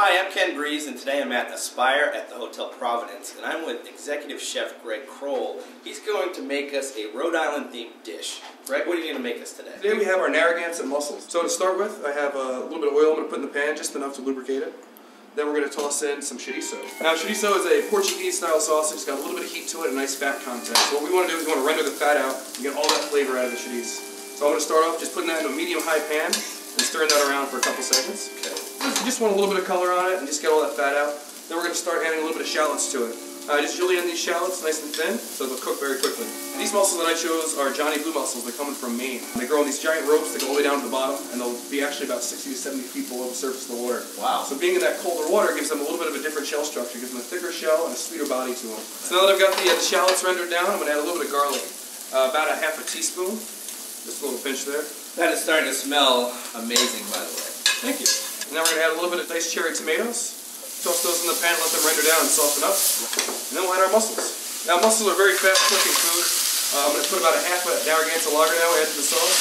Hi, I'm Ken Breese, and today I'm at Aspire at the Hotel Providence, and I'm with Executive Chef Greg Krol. He's going to make us a Rhode Island themed dish. Greg, what are you going to make us today? Today we have our Narragansett mussels. So to start with, I have a little bit of oil I'm going to put in the pan, just enough to lubricate it. Then we're going to toss in some chorizo. Now chorizo is a Portuguese style sausage. It's got a little bit of heat to it and nice fat content. So what we want to do is we want to render the fat out and get all that flavor out of the chorizo. So I'm going to start off just putting that into a medium-high pan and stirring that around for a couple seconds. Okay. You just want a little bit of color on it and just get all that fat out. Then we're going to start adding a little bit of shallots to it. Just julienne these shallots nice and thin so they'll cook very quickly. These mussels that I chose are Johnny Blue mussels. They're coming from Maine. They grow on these giant ropes that go all the way down to the bottom, and they'll be actually about 60 to 70 feet below the surface of the water. Wow. So being in that colder water gives them a little bit of a different shell structure. It gives them a thicker shell and a sweeter body to them. So now that I've got the shallots rendered down, I'm going to add a little bit of garlic. About a half a teaspoon. Just a little pinch there. That is starting to smell amazing, by the way. Thank you. And now we're going to add a little bit of diced cherry tomatoes. Toss those in the pan, let them render down and soften up. And then we'll add our mussels. Now mussels are very fast cooking food. I'm going to put about a half a Narragansett lager now, add to the sauce.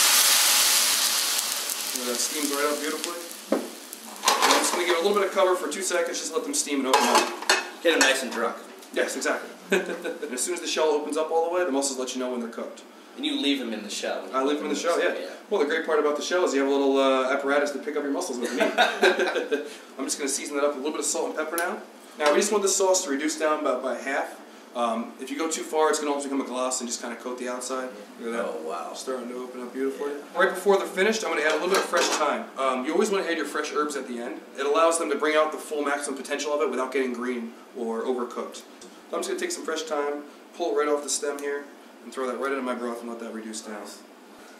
That steams right up beautifully. And I'm just going to give it a little bit of cover for 2 seconds, just let them steam and open up. Get them nice and drunk. Yes, exactly. And as soon as the shell opens up all the way, the mussels let you know when they're cooked. And you leave them in the shell. I leave them in the shell, yeah. Well, the great part about the shell is you have a little apparatus to pick up your mussels with the meat. I'm just going to season that up with a little bit of salt and pepper now. Now, we just want the sauce to reduce down about by half. If you go too far, it's going to almost become a gloss and just kind of coat the outside. Look at that. Oh, wow. Starting to open up beautifully. Yeah. Right before they're finished, I'm going to add a little bit of fresh thyme. You always want to add your fresh herbs at the end. It allows them to bring out the full maximum potential of it without getting green or overcooked. So I'm just going to take some fresh thyme, pull it right off the stem here, and throw that right into my broth and let that reduce down.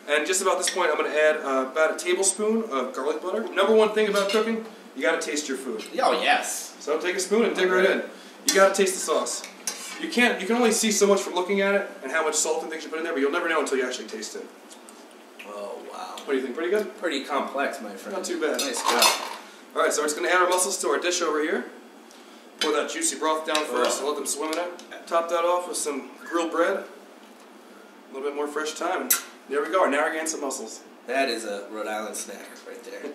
And just about this point, I'm going to add about a tablespoon of garlic butter. Number one thing about cooking, you got to taste your food. Oh, yes. So take a spoon and dig right in. You got to taste the sauce. You can only see so much from looking at it and how much salt and things you put in there, but you'll never know until you actually taste it. Oh, wow. What do you think? Pretty good? Pretty complex, my friend. Not too bad. Nice job. All right, so we're just going to add our mussels to our dish over here. Pour that juicy broth down first and let them swim in it. Top that off with some grilled bread. A little bit more fresh thyme, and there we go, our Narragansett mussels. That is a Rhode Island snack right there.